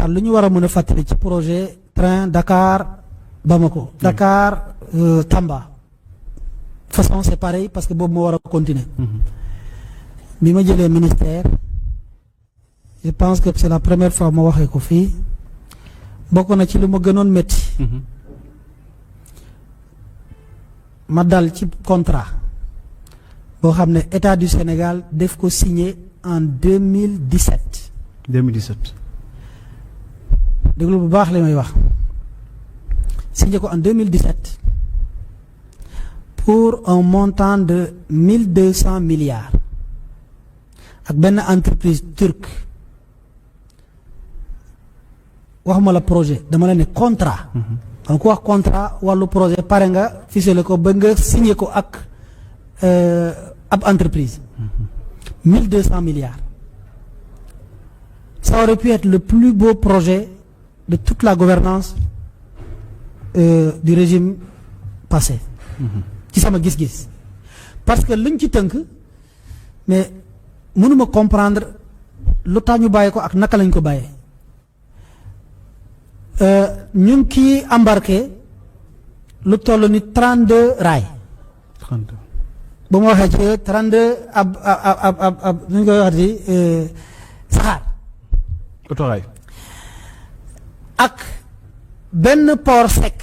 Sarr lu ñu war a mën a fàttali ci projet train Dakar Bamako Dakar Tamba façon c'est pareil parce que boobu moo war a continuer bi ma jëlee ministère je pense que c'est la première fois ma waxee ko fii bokk na ci lu ma gënoon métti ma dal ci contrat boo xam ne état du Sénégal def ko signé en 2017 déglu bu baax li may wax signé ko en 2017 pour un montant de 1200 milliards ak benn entreprise turque waxuma la projet dama la ne contrat donc ku wax contrat wàllu projet pare nga ficelé ko ba nga signé ko ak ab entreprise 1200 milliards ça aurait pu être le plus beau projet de toute la gouvernance du régime passé ci sama gis-gis parce que luñ ci tënk mais mënuma comprendre lu tax ñu bàyyi ko ak naka lañ ko bàyyee ñu ngi kii embarqué lu toll ni 32 raay. 32 ba ma waxee ci 32 ab nu ñu koy waxati saxaar. autorail. ak benn port sec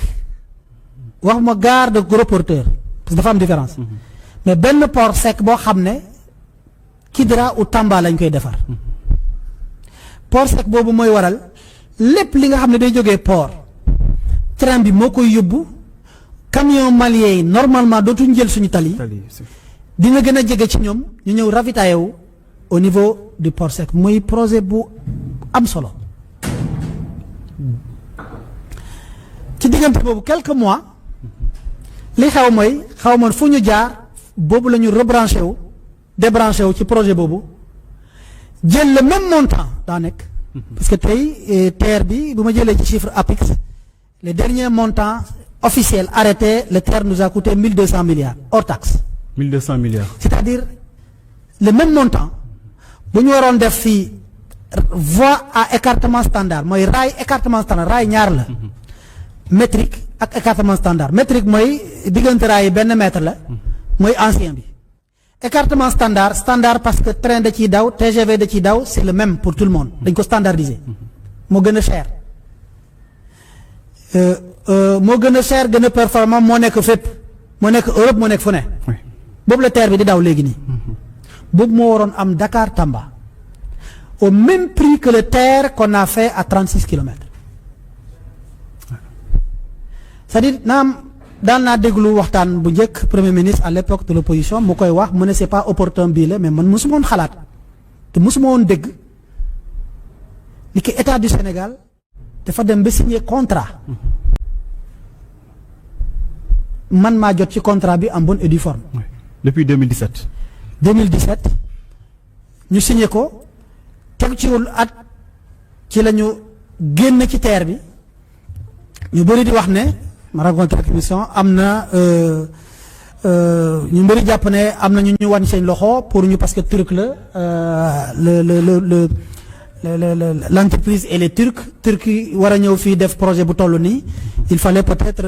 waxuma gare de gros porteur parce que dafa am différence. mais benn port sec boo xam ne Kidira ou Tamba lañ koy defar. port sec boobu mooy waral lépp li nga xam ne day jógee port train bi moo koy yóbbu camion malien yi normalement dootuñ jël suñu tali dina gën a jege ci ñoom ñu ñëw ravitaillé wu au niveau du port sec muy projet bu am solo ci diggante boobu quelques mois li xew mooy xaw ma fu ñu jaar boobu la ñu rebranché wu débranché wu ci projet boobu jël le même montant daa nekk parce que tey TER bi bu ma jëlee ci chiffre APIX les derniers montants officiels arrêtés le TER nous a coûté 1200 milliards hors taxe. 1200 milliards. c'est-à-dire le même montant bu ñu waroon def fii voie à écartement standard mooy raay écartement standard raay ñaar la. métrique ak écartement standard métrique mooy diggante raay yi benn mètre la. mooy ancien bi. écartement standard parce que train da ciy daw TGV da ciy daw c'est le même pour tout le monde dañ ko standardiser moo gën a cher moo gën a cher gën a performant moo nekk fépp moo nekk Europe moo nekk fu ne boobu la TER bi di daw léegi nii boobu moo waroon am Dakar Tamba au même prix que le TER qu'on a fait à 36 kilomètres c'est-à-dire naam daan naa déglu waxtaan bu njëkk premier ministre à l'époque de l'opposition mu koy wax mu ne c'est pas opportun bii la mais man mosuma woon xalaat te mosuma woon dégg ni ki état du Sénégal dafa dem ba signer contrat man maa jot ci contrat bi en bonne et due forme. depuis 2017. 2017 ñu signé ko teg ci wul at ci la ñu génn ci TER bi ñu bëri di wax ne. ma raconté ak émission am na ñu mbëri jàpp ne am na ñu wàññi seen loxo pour ñu parce que turc la l'entreprise elle est turc yi war a ñëw fii def projet bu toll nii il fallait peut-être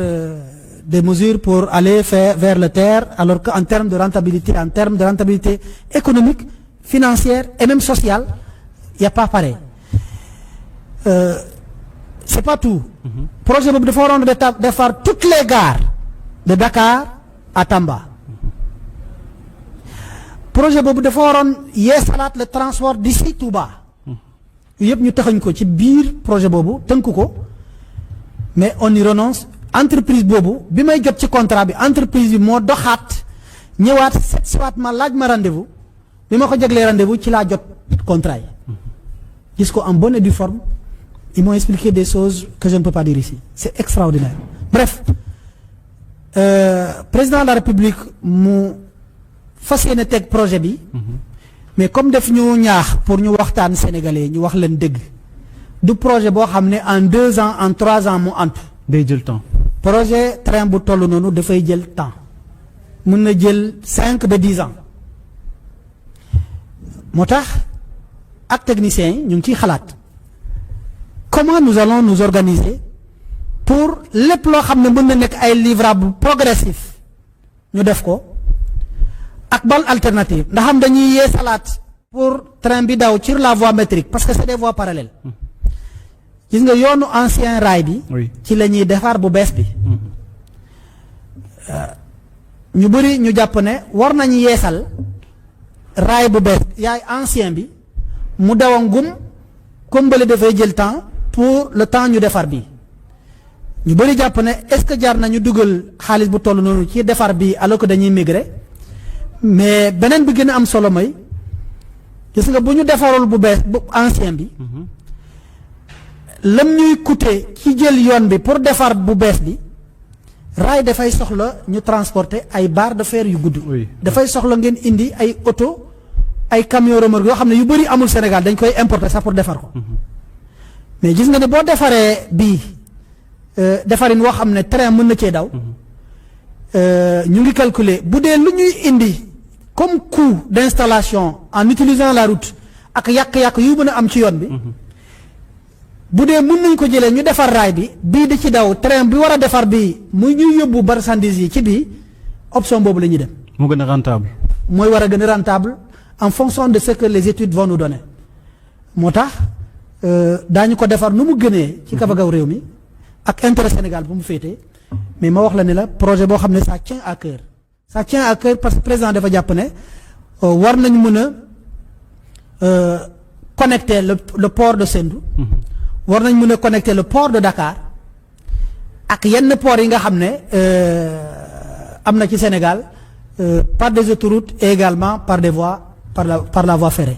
des mesures pour aller vers le TER alors que en termes de rentabilité économique financière et même sociale y a pas pareil c'est pas tout. projet boobu dafa waroon defar toutes les gares de Dakar à Tamba. projet boobu dafa waroon yeesalaat le transport d'ici Touba. yëpp ñu taxañ ko ci biir projet boobu tënk ko mais on y renonce entreprise boobu bi may jot ci contrat bi entreprise bi moo doxaat ñëwaat set siwaat ma laaj ma rendez-vous bi ma ko jaglee rendez-vous ci laa jot contrat yi gis ko en bonne et due forme. Ils m'ont expliqué des choses que je ne peux pas dire ici. C'est extraordinaire. Bref, président de la République mu fas yéene teg projet bi. mais comme def ñu ñaax pour ñu waxtaan sénégalais ñu wax leen dëgg du projet boo xam ne en 2 ans en 3 ans mu antu. day jël temps. projet train bu toll noonu dafay jël temps mën na jël 5 ba 10 ans moo tax ak techniciens yi ñu ngi ciy xalaat. comment nous allons nous organiser pour lépp loo xam ne mën na nekk ay livrables progressifs ñu def ko ak ban alternative ndax xam dañuy yee salaat pour train bi daw sur la voie métrique parce que c'est des voies parallèles gis nga yoonu ancien rail bi ci la ñuy defar bu bees bi ñu bëri ñu jàpp ne war nañu yeesal rail bu bees yaay ancien bi mu daw a ngum comme bële dafay jël temps pour le temps ñu defar bi ñu bëri jàpp ne est-ce que jar nañu dugal xaalis bu toll noonu ci defar bi alors que dañuy migrer mais beneen bi gën a am solo mooy gis nga bu ñu defarul bu bees bu ancien bi lam ñuy coûter ci jël yoon bi pour defar bu bees bi raay dafay soxla ñu transporter ay barres de fer yu gudd. dafay soxla ngeen indi ay oto ay camion remorque yoo xam ne yu bëri amul Sénégal dañ koy importer sax pour defar ko mais gis nga ne boo defaree bii defarin woo xam ne train mën na cee daw ñu ngi calculer bu dee lu ñuy indi comme coût d'installation en utilisant la route ak yàq-yàq yu mën a am ci yoon bi bu dee mën nañ ko jëlee ñu defar raay bi bii di ci daw train bi war a defar bii muy ñuy yóbbu marchandises yi ci bii option boobu la ñuy dem. moo gën a rentable. mooy war a gën a rentable en fonction de ce que les études vont nous donner moo tax daañu ko defar nu mu gënee ci kabagaw réew mi ak intérêt Sénégal bu mu féetee mais ma wax la ne la projet boo xam ne ça tient à cœur parce que président dafa jàpp ne war nañ mën a connecter le port de Sendou. war nañ mën a connecter le port de Dakar ak yenn port yi nga xam ne am na ci Sénégal par des autoroutes et également par des voies par la voie ferrée